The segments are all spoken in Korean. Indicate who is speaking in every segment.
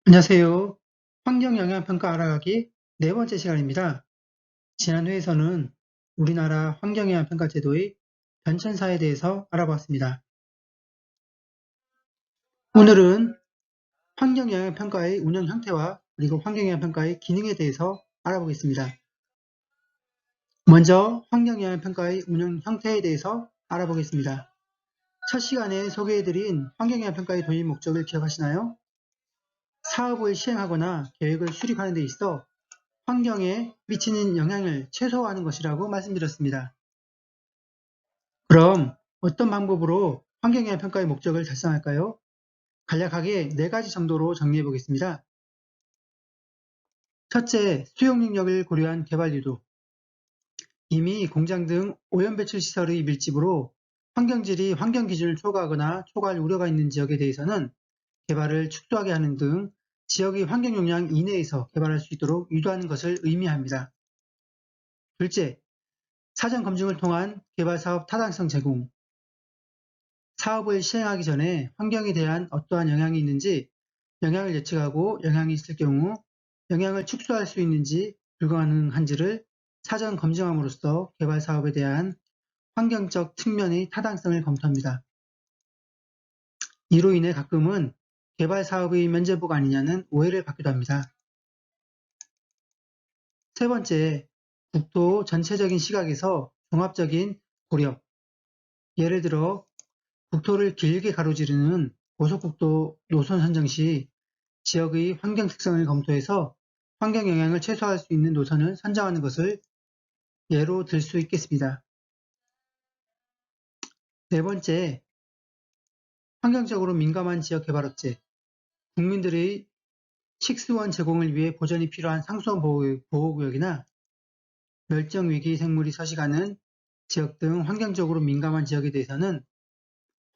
Speaker 1: 안녕하세요. 환경영향평가 알아가기 네 번째 시간입니다. 지난 회에서는 우리나라 환경영향평가 제도의 변천사에 대해서 알아봤습니다. 오늘은 환경영향평가의 운영 형태와 그리고 환경영향평가의 기능에 대해서 알아보겠습니다. 먼저 환경영향평가의 운영 형태에 대해서 알아보겠습니다. 첫 시간에 소개해드린 환경영향평가의 도입 목적을 기억하시나요? 사업을 시행하거나 계획을 수립하는 데 있어 환경에 미치는 영향을 최소화하는 것이라고 말씀드렸습니다. 그럼 어떤 방법으로 환경영향 평가의 목적을 달성할까요? 간략하게 4가지 정도로 정리해 보겠습니다. 첫째, 수용 능력을 고려한 개발 유도. 이미 공장 등 오염 배출 시설의 밀집으로 환경질이 환경 기준을 초과하거나 초과할 우려가 있는 지역에 대해서는 개발을 축소하게 하는 등 지역의 환경 용량 이내에서 개발할 수 있도록 유도하는 것을 의미합니다. 둘째, 사전 검증을 통한 개발 사업 타당성 제공. 사업을 시행하기 전에 환경에 대한 어떠한 영향이 있는지 영향을 예측하고 영향이 있을 경우 영향을 축소할 수 있는지 불가능한지를 사전 검증함으로써 개발 사업에 대한 환경적 측면의 타당성을 검토합니다. 이로 인해 가끔은 개발 사업의 면제부가 아니냐는 오해를 받기도 합니다. 세 번째, 국토 전체적인 시각에서 종합적인 고려. 예를 들어 국토를 길게 가로지르는 고속국도 노선 선정 시 지역의 환경 특성을 검토해서 환경 영향을 최소화할 수 있는 노선을 선정하는 것을 예로 들 수 있겠습니다. 네 번째, 환경적으로 민감한 지역 개발 억제. 국민들의 식수원 제공을 위해 보전이 필요한 상수원 보호구역이나 멸종위기 생물이 서식하는 지역 등 환경적으로 민감한 지역에 대해서는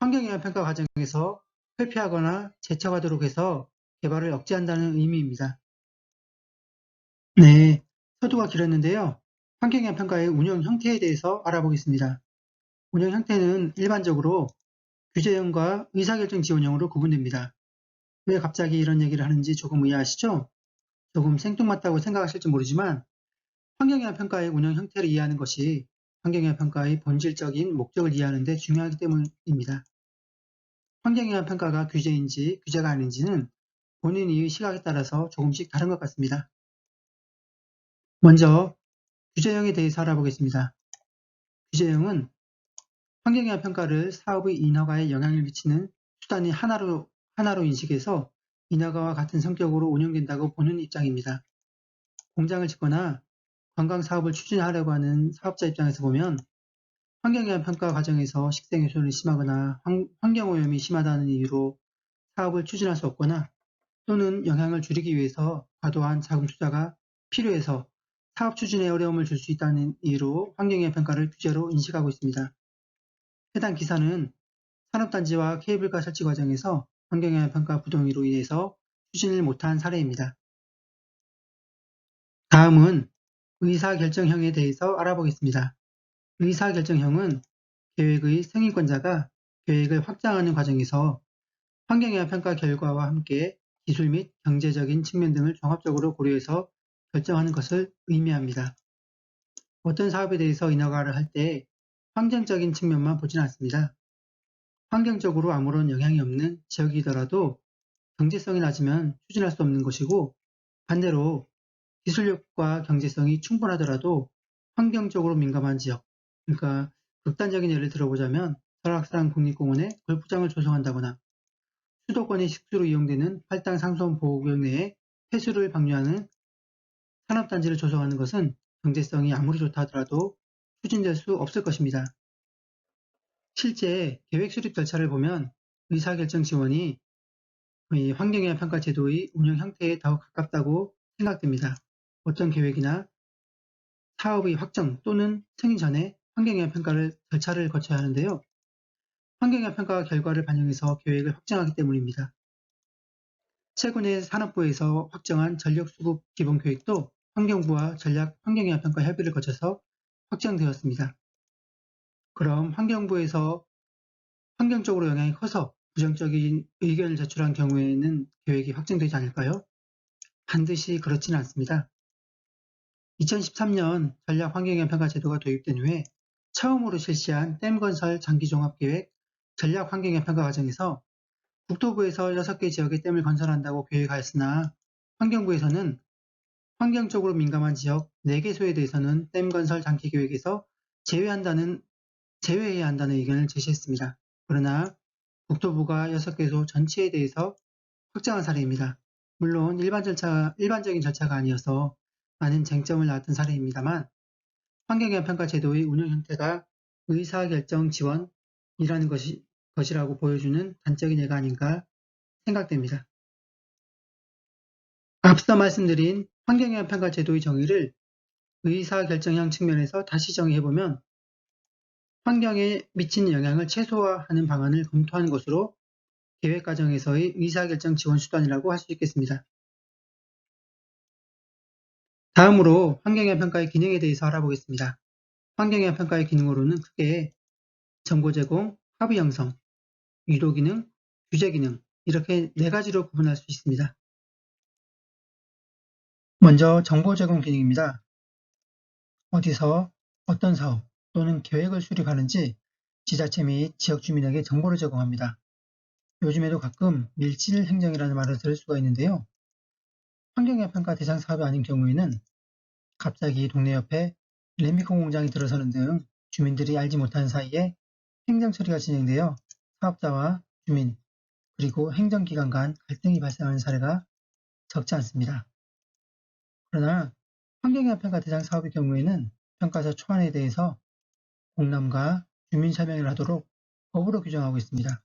Speaker 1: 환경영향평가 과정에서 회피하거나 제쳐가도록 해서 개발을 억제한다는 의미입니다. 네, 서두가 길었는데요. 환경영향평가의 운영 형태에 대해서 알아보겠습니다. 운영 형태는 일반적으로 규제형과 의사결정 지원형으로 구분됩니다. 왜 갑자기 이런 얘기를 하는지 조금 이해하시죠? 조금 생뚱맞다고 생각하실지 모르지만 환경영향평가의 운영 형태를 이해하는 것이 환경영향평가의 본질적인 목적을 이해하는 데 중요하기 때문입니다. 환경영향평가가 규제인지 규제가 아닌지는 본인의 시각에 따라서 조금씩 다른 것 같습니다. 먼저 규제형에 대해서 알아보겠습니다. 규제형은 환경영향평가를 사업의 인허가에 영향을 미치는 수단이 하나로 인식해서 인허가와 같은 성격으로 운영된다고 보는 입장입니다. 공장을 짓거나 관광사업을 추진하려고 하는 사업자 입장에서 보면 환경영향평가 과정에서 식생훼손이 심하거나 환경오염이 심하다는 이유로 사업을 추진할 수 없거나 또는 영향을 줄이기 위해서 과도한 자금 투자가 필요해서 사업 추진에 어려움을 줄 수 있다는 이유로 환경영향평가를 규제로 인식하고 있습니다. 해당 기사는 산업단지와 케이블카 설치 과정에서 환경영향평가 부동의로 인해서 추진을 못한 사례입니다. 다음은 의사결정형에 대해서 알아보겠습니다. 의사결정형은 계획의 승인권자가 계획을 확장하는 과정에서 환경영향평가 결과와 함께 기술 및 경제적인 측면 등을 종합적으로 고려해서 결정하는 것을 의미합니다. 어떤 사업에 대해서 인허가를 할 때 환경적인 측면만 보지는 않습니다. 환경적으로 아무런 영향이 없는 지역이더라도 경제성이 낮으면 추진할 수 없는 것이고 반대로 기술력과 경제성이 충분하더라도 환경적으로 민감한 지역, 그러니까 극단적인 예를 들어보자면 설악산 국립공원에 골프장을 조성한다거나 수도권의 식수로 이용되는 활당 상수원 보호구역 내에 폐수를 방류하는 산업단지를 조성하는 것은 경제성이 아무리 좋다 하더라도 추진될 수 없을 것입니다. 실제 계획 수립 절차를 보면 의사결정 지원이 환경영향평가 제도의 운영 형태에 더 가깝다고 생각됩니다. 어떤 계획이나 사업의 확정 또는 승인 전에 환경영향평가를 절차를 거쳐야 하는데요. 환경영향평가 결과를 반영해서 계획을 확정하기 때문입니다. 최근에 산업부에서 확정한 전력수급 기본계획도 환경부와 전략 환경영향평가 협의를 거쳐서 확정되었습니다. 그럼 환경부에서 환경적으로 영향이 커서 부정적인 의견을 제출한 경우에는 계획이 확정되지 않을까요? 반드시 그렇지는 않습니다. 2013년 전략환경영향평가 제도가 도입된 후에 처음으로 실시한 댐 건설 장기종합계획 전략환경영향평가 과정에서 국토부에서 6개 지역에 댐을 건설한다고 계획하였으나 환경부에서는 환경적으로 민감한 지역 4개소에 대해서는 댐 건설 장기계획에서 제외해야 한다는 의견을 제시했습니다. 그러나 국토부가 6개소 전체에 대해서 확정한 사례입니다. 물론 일반적인 절차가 아니어서 많은 쟁점을 낳았던 사례입니다만 환경영향평가 제도의 운영 형태가 의사결정 지원이라는 것이라고 보여주는 단적인 예가 아닌가 생각됩니다. 앞서 말씀드린 환경영향평가 제도의 정의를 의사결정형 측면에서 다시 정의해보면 환경에 미치는 영향을 최소화하는 방안을 검토하는 것으로 계획 과정에서의 의사결정 지원 수단이라고 할 수 있겠습니다. 다음으로 환경영향평가의 기능에 대해서 알아보겠습니다. 환경영향평가의 기능으로는 크게 정보 제공, 합의 형성, 유도 기능, 규제 기능 이렇게 4가지로 구분할 수 있습니다. 먼저 정보 제공 기능입니다. 어디서 어떤 사업 또는 계획을 수립하는지 지자체 및 지역 주민에게 정보를 제공합니다. 요즘에도 가끔 밀실 행정이라는 말을 들을 수가 있는데요. 환경영향평가 대상 사업이 아닌 경우에는 갑자기 동네 옆에 램미콘 공장이 들어서는 등 주민들이 알지 못하는 사이에 행정 처리가 진행되어 사업자와 주민 그리고 행정기관 간 갈등이 발생하는 사례가 적지 않습니다. 그러나 환경영향평가 대상 사업의 경우에는 평가서 초안에 대해서 공람과 주민 설명을 하도록 법으로 규정하고 있습니다.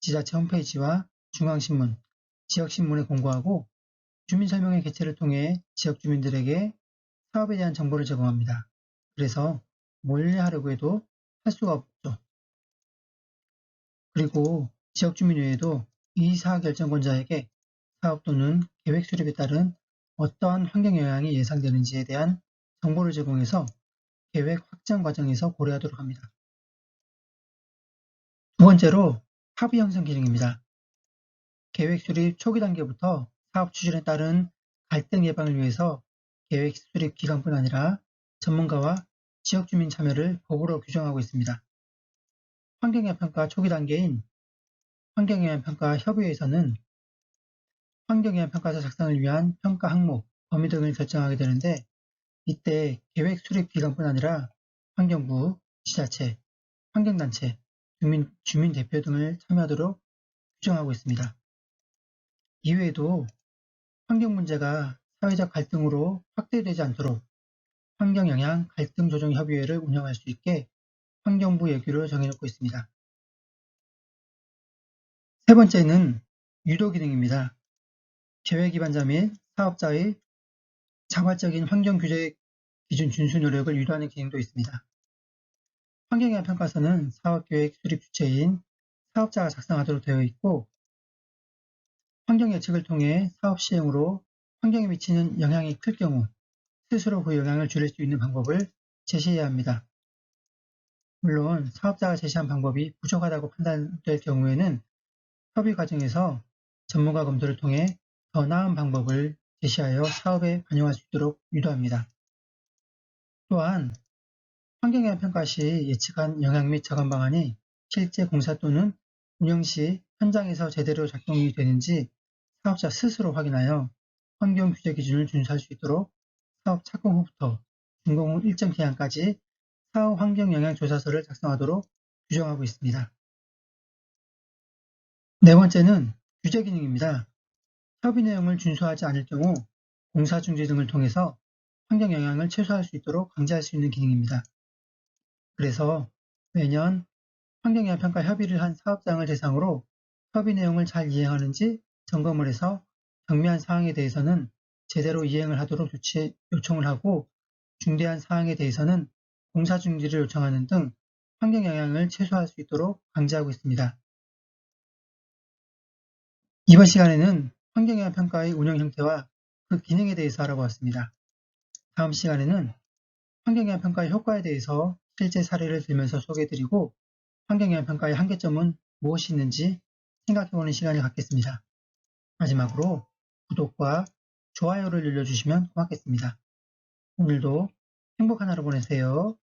Speaker 1: 지자체 홈페이지와 중앙신문, 지역신문에 공고하고 주민설명회 개최를 통해 지역 주민들에게 사업에 대한 정보를 제공합니다. 그래서 몰래 하려고 해도 할 수가 없죠. 그리고 지역 주민 외에도 의사결정권자에게 사업 또는 계획 수립에 따른 어떠한 환경 영향이 예상되는지에 대한 정보를 제공해서 계획 확정 과정에서 고려하도록 합니다. 두 번째로 합의 형성 기능입니다. 계획 수립 초기 단계부터 사업 추진에 따른 갈등 예방을 위해서 계획 수립 기간뿐 아니라 전문가와 지역 주민 참여를 법으로 규정하고 있습니다. 환경영향평가 초기 단계인 환경영향평가 협의회에서는 환경영향평가서 작성을 위한 평가 항목, 범위 등을 결정하게 되는데 이때 계획 수립 기간뿐 아니라 환경부, 지자체, 환경단체, 주민 대표 등을 참여하도록 규정하고 있습니다. 이외에도 환경 문제가 사회적 갈등으로 확대되지 않도록 환경영향 갈등조정협의회를 운영할 수 있게 환경부 예규를 정해놓고 있습니다. 세 번째는 유도 기능입니다. 계획 기반자 및 사업자의 자발적인 환경규제 기준 준수 노력을 유도하는 기능도 있습니다. 환경영향평가서는 사업계획 수립 주체인 사업자가 작성하도록 되어 있고 환경 예측을 통해 사업 시행으로 환경에 미치는 영향이 클 경우 스스로 그 영향을 줄일 수 있는 방법을 제시해야 합니다. 물론 사업자가 제시한 방법이 부족하다고 판단될 경우에는 협의 과정에서 전문가 검토를 통해 더 나은 방법을 제시하여 사업에 반영할 수 있도록 유도합니다. 또한 환경영향평가 시 예측한 영향 및 저감 방안이 실제 공사 또는 운영 시 현장에서 제대로 작동이 되는지 사업자 스스로 확인하여 환경 규제 기준을 준수할 수 있도록 사업 착공 후부터 준공 후 일정 기간까지 사업 환경 영향 조사서를 작성하도록 규정하고 있습니다. 네 번째는 규제 기능입니다. 협의 내용을 준수하지 않을 경우 공사 중지 등을 통해서 환경 영향을 최소화할 수 있도록 강제할 수 있는 기능입니다. 그래서 매년 환경영향평가 협의를 한 사업장을 대상으로 협의 내용을 잘 이행하는지 점검을 해서 경미한 사항에 대해서는 제대로 이행을 하도록 요청을 하고 중대한 사항에 대해서는 공사 중지를 요청하는 등 환경 영향을 최소화할 수 있도록 강제하고 있습니다. 이번 시간에는 환경영향평가의 운영 형태와 그 기능에 대해서 알아보았습니다. 다음 시간에는 환경영향평가의 효과에 대해서 실제 사례를 들면서 소개해드리고 환경영향평가의 한계점은 무엇이 있는지 생각해보는 시간을 갖겠습니다. 마지막으로 구독과 좋아요를 눌러주시면 고맙겠습니다. 오늘도 행복한 하루 보내세요.